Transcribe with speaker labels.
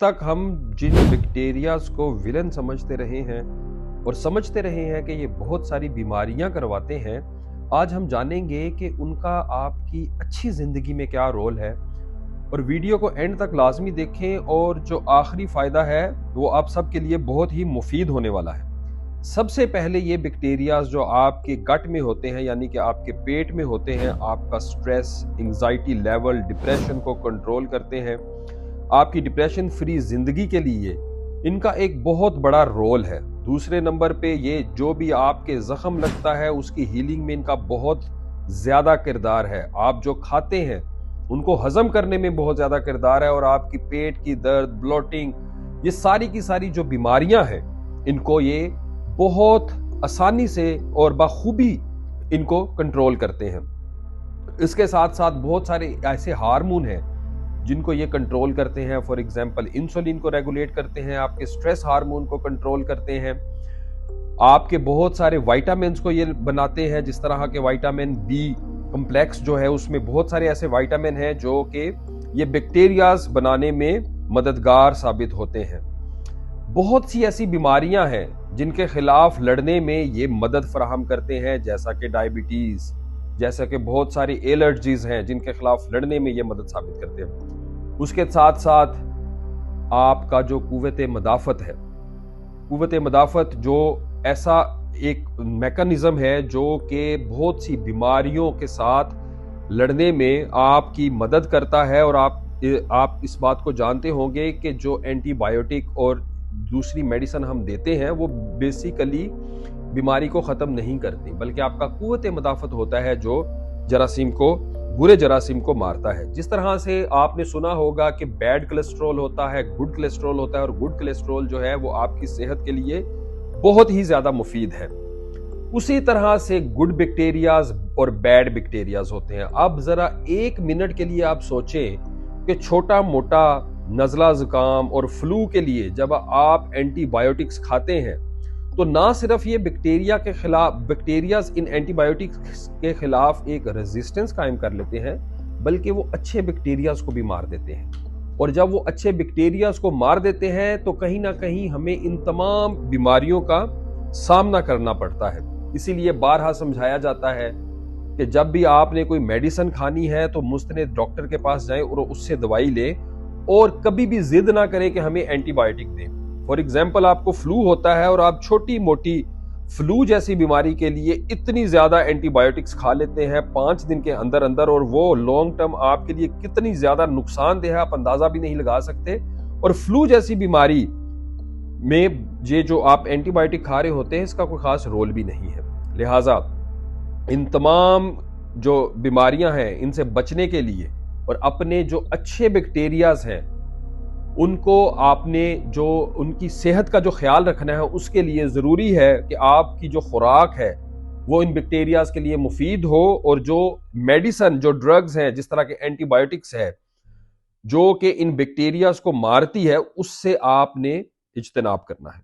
Speaker 1: तक हम जिन बैक्टीरियाज को विलन समझते रहे हैं और समझते रहे हैं कि ये बहुत सारी बीमारियां करवाते हैं, आज हम जानेंगे कि उनका आपकी अच्छी ज़िंदगी में क्या रोल है। और वीडियो को एंड तक लाजमी देखें और जो आखिरी फ़ायदा है वो आप सब के लिए बहुत ही मुफीद होने वाला है। सबसे पहले ये बैक्टीरियाज जो आपके गट में होते हैं, यानी कि आपके पेट में होते हैं, आपका स्ट्रेस, एंग्जाइटी लेवल, डिप्रेशन को कंट्रोल करते हैं। आपकी डिप्रेशन फ्री जिंदगी के लिए इनका एक बहुत बड़ा रोल है। दूसरे नंबर पे ये जो भी आपके जख्म लगता है उसकी हीलिंग में इनका बहुत ज्यादा किरदार है। आप जो खाते हैं उनको हजम करने में बहुत ज्यादा किरदार है और आपकी पेट की दर्द, ब्लोटिंग, ये सारी की सारी जो बीमारियां हैं इनको ये बहुत आसानी से और बखूबी इनको कंट्रोल करते हैं। इसके साथ साथ बहुत सारे ऐसे हार्मोन हैं जिनको ये कंट्रोल करते हैं। फॉर एग्जांपल इंसुलिन को रेगुलेट करते हैं, आपके स्ट्रेस हार्मोन को कंट्रोल करते हैं, आपके बहुत सारे विटामिन्स को ये बनाते हैं, जिस तरह के विटामिन बी कॉम्प्लेक्स जो है उसमें बहुत सारे ऐसे विटामिन हैं जो कि ये बैक्टीरियाज बनाने में मददगार साबित होते हैं। बहुत सी ऐसी बीमारियां हैं जिनके खिलाफ लड़ने में ये मदद फराहम करते हैं, जैसा कि डायबिटीज, जैसा कि बहुत सारी एलर्जीज हैं जिनके खिलाफ लड़ने में ये मदद साबित करते हैं। उसके साथ साथ आपका जो कुव्वत मदाफत है, कुव्वत मदाफत जो ऐसा एक मैकेनिज्म है जो कि बहुत सी बीमारियों के साथ लड़ने में आपकी मदद करता है। और आप इस बात को जानते होंगे कि जो एंटीबायोटिक और दूसरी मेडिसिन हम देते हैं वो बेसिकली बीमारी को ख़त्म नहीं करती, बल्कि आपका कुव्वत मदाफत होता है जो जरासीम को, बुरे जरासीम को मारता है। जिस तरह से आपने सुना होगा कि बैड कोलेस्ट्रॉल होता है, गुड कोलेस्ट्रॉल होता है, और गुड कोलेस्ट्रॉल जो है वो आपकी सेहत के लिए बहुत ही ज़्यादा मुफीद है। उसी तरह से गुड बैक्टीरियाज और बैड बैक्टीरियाज होते हैं। अब ज़रा एक मिनट के लिए आप सोचें कि छोटा मोटा नज़ला ज़ुकाम और फ्लू के लिए जब आप एंटीबायोटिक्स खाते हैं तो ना सिर्फ ये बैक्टीरियाज इन एंटीबायोटिक्स के खिलाफ एक रेजिस्टेंस कायम कर लेते हैं, बल्कि वो अच्छे बैक्टीरियाज को भी मार देते हैं। और जब वो अच्छे बैक्टीरियाज को मार देते हैं तो कहीं ना कहीं हमें इन तमाम बीमारियों का सामना करना पड़ता है। इसीलिए बारहा समझाया जाता है कि जब भी आपने कोई मेडिसिन खानी है तो मुस्तनिद डॉक्टर के पास जाएं और उससे दवाई लें, और कभी भी जिद ना करें कि हमें एंटीबायोटिक दें। फॉर एग्जाम्पल आपको फ्लू होता है और आप छोटी मोटी फ्लू जैसी बीमारी के लिए इतनी ज्यादा एंटीबायोटिक्स खा लेते हैं 5 दिन के अंदर अंदर, और वो लॉन्ग टर्म आपके लिए कितनी ज्यादा नुकसानदेह है आप अंदाजा भी नहीं लगा सकते। और फ्लू जैसी बीमारी में ये जो आप एंटीबायोटिक खा रहे होते हैं इसका कोई खास रोल भी नहीं है। लिहाजा इन तमाम जो बीमारियां हैं इनसे बचने के लिए और अपने जो अच्छे बैक्टीरियाज हैं उनको आपने जो उनकी सेहत का जो ख्याल रखना है उसके लिए ज़रूरी है कि आपकी जो खुराक है वो इन बैक्टीरियाज के लिए मुफीद हो, और जो मेडिसिन, जो ड्रग्स हैं, जिस तरह के एंटीबायोटिक्स है जो कि इन बैक्टीरियाज को मारती है, उससे आपने इज्तनाब करना है।